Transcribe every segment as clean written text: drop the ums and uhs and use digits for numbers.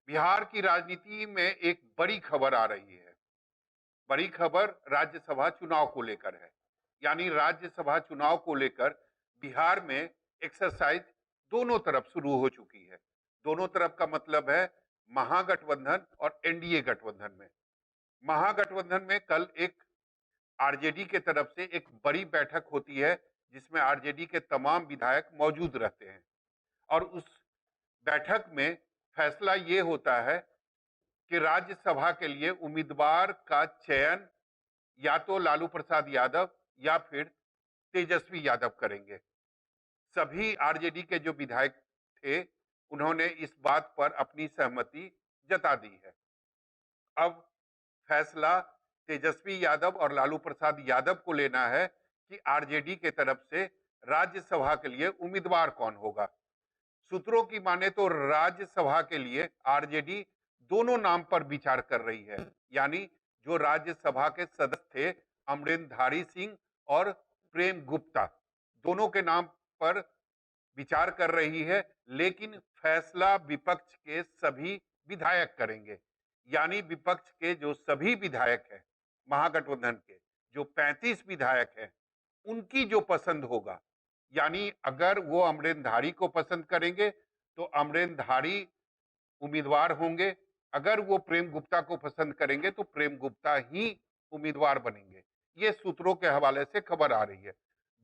बिहार की राजनीति में एक बड़ी खबर आ रही है। बड़ी खबर राज्यसभा चुनाव को लेकर है। यानी राज्यसभा चुनाव को लेकर बिहार में एक्सरसाइज दोनों तरफ शुरू हो चुकी है। दोनों तरफ का मतलब है महागठबंधन और एनडीए गठबंधन में। महागठबंधन में कल एक आरजेडी के तरफ से एक बड़ी बैठक होती है, जिसमें आरजेडी के तमाम विधायक मौजूद रहते हैं और उस बैठक में फैसला ये होता है कि राज्यसभा के लिए उम्मीदवार का चयन या तो लालू प्रसाद यादव या फिर तेजस्वी यादव करेंगे। सभी आरजेडी के जो विधायक थे, उन्होंने इस बात पर अपनी सहमति जता दी है। अब फैसला तेजस्वी यादव और लालू प्रसाद यादव को लेना है कि आरजेडी के तरफ से राज्यसभा के लिए उम्मीदवार कौन होगा। सूत्रों की माने तो राज्यसभा के लिए आरजेडी दोनों नाम पर विचार कर रही है। यानी जो राज्यसभा के सदस्य थे अमरेंद्रधारी सिंह और प्रेम गुप्ता, दोनों के नाम पर विचार कर रही है, लेकिन फैसला विपक्ष के सभी विधायक करेंगे। यानी विपक्ष के जो सभी विधायक हैं महागठबंधन के, जो 35 विधायक हैं, उनकी जो पसंद होगा, यानी अगर वो अमरेंद्रधारी को पसंद करेंगे तो अमरेंद्रधारी उम्मीदवार होंगे, अगर वो प्रेम गुप्ता को पसंद करेंगे तो प्रेम गुप्ता ही उम्मीदवार बनेंगे। ये सूत्रों के हवाले से खबर आ रही है।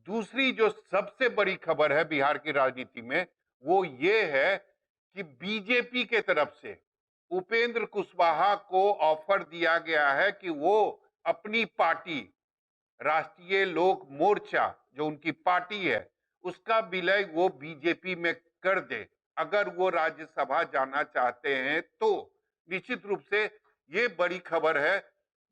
दूसरी जो सबसे बड़ी खबर है बिहार की राजनीति में, वो ये है कि बीजेपी के तरफ से उपेंद्र कुशवाहा को ऑफर दिया गया है कि वो अपनी पार्टी राष्ट्रीय लोक मोर्चा, जो उनकी पार्टी है, उसका विलय वो बीजेपी में कर दे। अगर वो राज्यसभा जाना चाहते हैं तो निश्चित रूप से ये बड़ी खबर है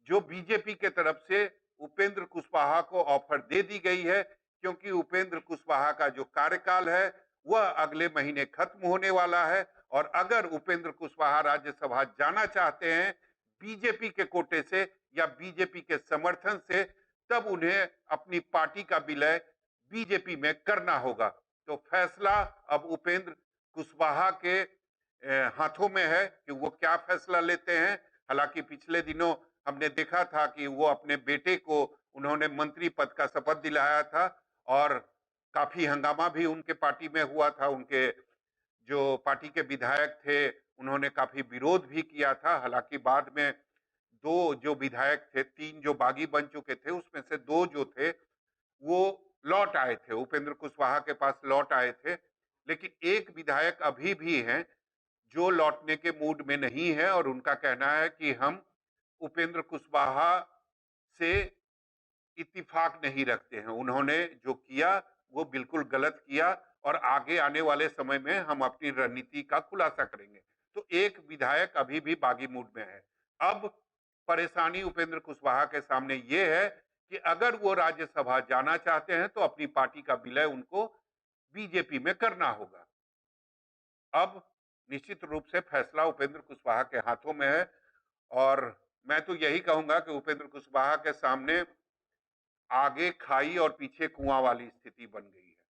जो बीजेपी के तरफ से उपेंद्र कुशवाहा को ऑफर दे दी गई है, क्योंकि उपेंद्र कुशवाहा का जो कार्यकाल है वह अगले महीने खत्म होने वाला है और अगर उपेंद्र कुशवाहा राज्यसभा जाना चाहते हैं बीजेपी के कोटे से या बीजेपी के समर्थन से, तब उन्हें अपनी पार्टी का विलय बीजेपी में करना होगा। तो फैसला अब उपेंद्र कुशवाहा के हाथों में है कि वो क्या फैसला लेते हैं। हालांकि पिछले दिनों हमने देखा था कि वो अपने बेटे को उन्होंने मंत्री पद का शपथ दिलाया था और काफी हंगामा भी उनके पार्टी में हुआ था। उनके जो पार्टी के विधायक थे उन्होंने काफी विरोध भी किया था। हालांकि बाद में दो जो विधायक थे, तीन जो बागी बन चुके थे, उसमें से दो जो थे वो लौट आए थे, उपेंद्र कुशवाहा के पास लौट आए थे। लेकिन एक विधायक अभी भी हैं जो लौटने के मूड में नहीं है और उनका कहना है कि हम उपेंद्र कुशवाहा से इत्तेफाक नहीं रखते हैं। उन्होंने जो किया वो बिल्कुल गलत किया और आगे आने वाले समय में हम अपनी रणनीति का खुलासा करेंगे। तो एक विधायक अभी भी बागी मूड में है। अब परेशानी उपेंद्र कुशवाहा के सामने ये है कि अगर वो राज्यसभा जाना चाहते हैं तो अपनी पार्टी का विलय उनको बीजेपी में करना होगा। अब निश्चित रूप से फैसला उपेंद्र कुशवाहा के हाथों में है और मैं तो यही कहूंगा कि उपेंद्र कुशवाहा के सामने आगे खाई और पीछे कुआं वाली स्थिति बन गई है।